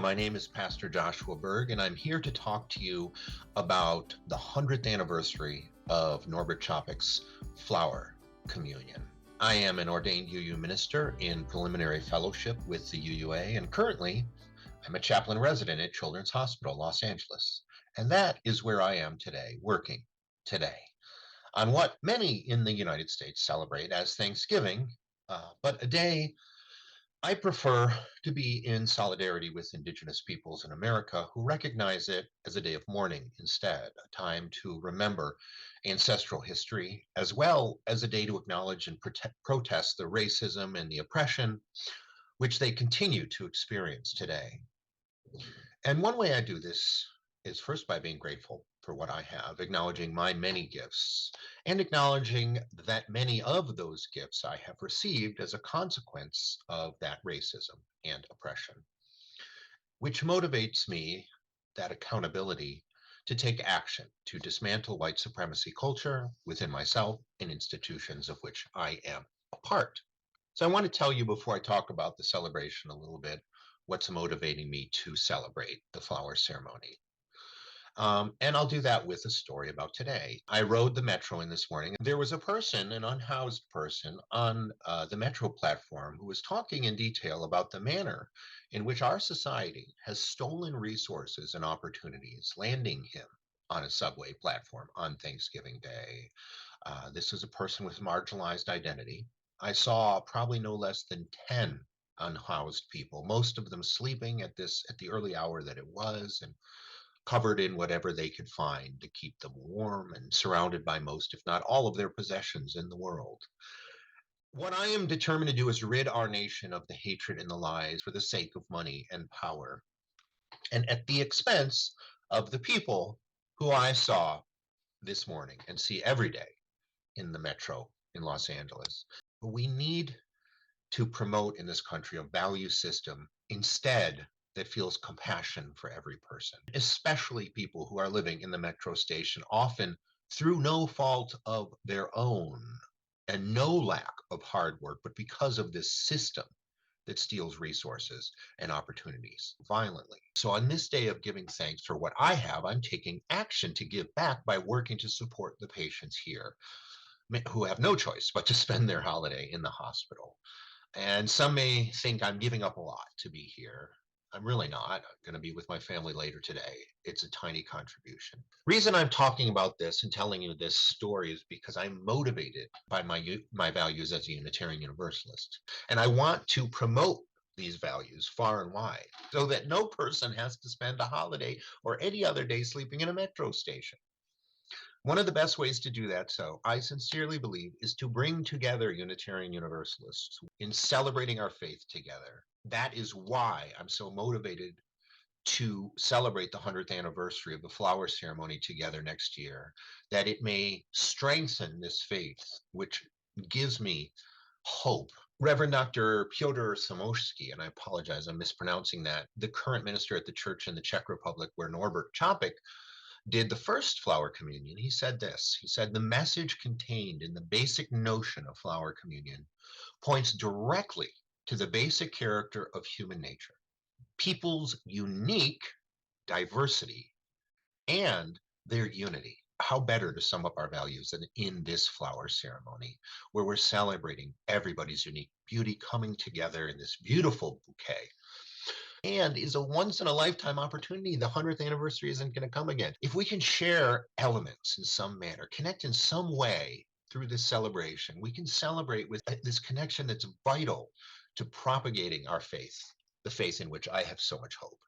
My name is Pastor Joshua Berg, and I'm here to talk to you about the 100th anniversary of Norbert Chopik's Flower Communion. I am an ordained UU minister in preliminary fellowship with the UUA, and currently I'm a chaplain resident at Children's Hospital, Los Angeles. And that is where I am today, working today on what many in the United States celebrate as Thanksgiving, but a day I prefer to be in solidarity with Indigenous peoples in America who recognize it as a day of mourning instead, a time to remember ancestral history, as well as a day to acknowledge and protest the racism and the oppression which they continue to experience today. And one way I do this is first by being grateful for what I have, acknowledging my many gifts, and acknowledging that many of those gifts I have received as a consequence of that racism and oppression, which motivates me, that accountability, to take action to dismantle white supremacy culture within myself and institutions of which I am a part. So I want to tell you before I talk about the celebration a little bit what's motivating me to celebrate the flower ceremony. And I'll do that with a story about today. I rode the metro in this morning. There was a person, an unhoused person, on the metro platform who was talking in detail about the manner in which our society has stolen resources and opportunities, landing him on a subway platform on Thanksgiving Day. This is a person with marginalized identity. I saw probably no less than 10 unhoused people, most of them sleeping at the early hour that it was, and covered in whatever they could find to keep them warm and surrounded by most, if not all, of their possessions in the world. What I am determined to do is rid our nation of the hatred and the lies for the sake of money and power, and at the expense of the people who I saw this morning and see every day in the metro in Los Angeles. We need to promote in this country a value system instead that feels compassion for every person, especially people who are living in the metro station, often through no fault of their own and no lack of hard work, but because of this system that steals resources and opportunities violently. So on this day of giving thanks for what I have, I'm taking action to give back by working to support the patients here who have no choice but to spend their holiday in the hospital. And some may think I'm giving up a lot to be here. I'm really not. I'm going to be with my family later today. It's a tiny contribution. Reason I'm talking about this and telling you this story is because I'm motivated by my values as a Unitarian Universalist. And I want to promote these values far and wide so that no person has to spend a holiday or any other day sleeping in a metro station. One of the best ways to do that, so I sincerely believe, is to bring together Unitarian Universalists in celebrating our faith together. That is why I'm so motivated to celebrate the 100th anniversary of the flower ceremony together next year, that it may strengthen this faith, which gives me hope. Reverend Dr. Pyotr Samoshsky, and I apologize, I'm mispronouncing that, the current minister at the church in the Czech Republic where Norbert Chopik did the first flower communion, he said this. He said, the message contained in the basic notion of flower communion points directly to the basic character of human nature, people's unique diversity and their unity. How better to sum up our values than in this flower ceremony, where we're celebrating everybody's unique beauty coming together in this beautiful bouquet, and is a once in a lifetime opportunity. The 100th anniversary isn't going to come again. If we can share elements in some manner, connect in some way through this celebration, we can celebrate with this connection that's vital to propagating our faith, the faith in which I have so much hope.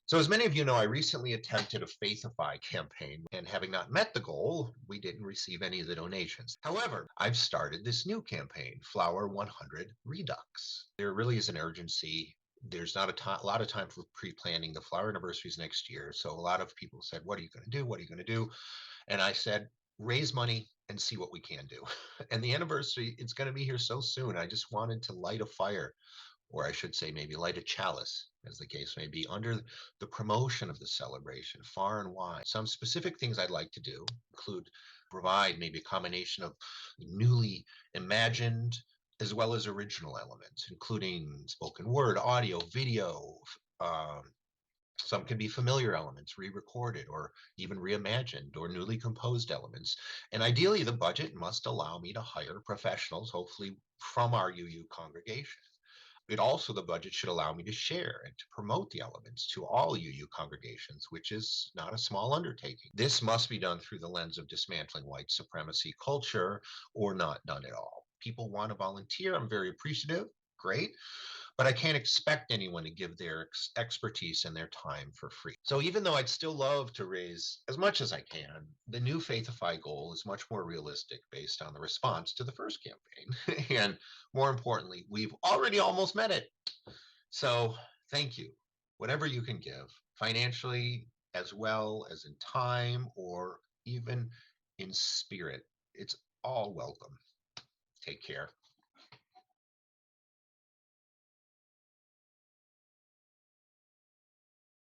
So as many of you know, I recently attempted a Faithify campaign, and having not met the goal, we didn't receive any of the donations. However, I've started this new campaign, Flower 100 Redux. There really is an urgency. There's not a lot of time for pre-planning. The flower anniversaries next year. So a lot of people said, what are you going to do? What are you going to do? And I said, raise money and see what we can do. And the anniversary, it's going to be here so soon. I just wanted to light a fire, or I should say maybe light a chalice, as the case may be, under the promotion of the celebration far and wide. Some specific things I'd like to do include provide maybe a combination of newly imagined as well as original elements, including spoken word, audio, video, Some can be familiar elements, re-recorded or even reimagined, or newly composed elements. And ideally, the budget must allow me to hire professionals, hopefully from our UU congregation. It also, the budget should allow me to share and to promote the elements to all UU congregations, which is not a small undertaking. This must be done through the lens of dismantling white supremacy culture, or not done at all. People want to volunteer. I'm very appreciative. Great. But I can't expect anyone to give their expertise and their time for free. So even though I'd still love to raise as much as I can, the new Faithify goal is much more realistic based on the response to the first campaign. And more importantly, we've already almost met it. So thank you. Whatever you can give, financially, as well as in time, or even in spirit, it's all welcome. Take care.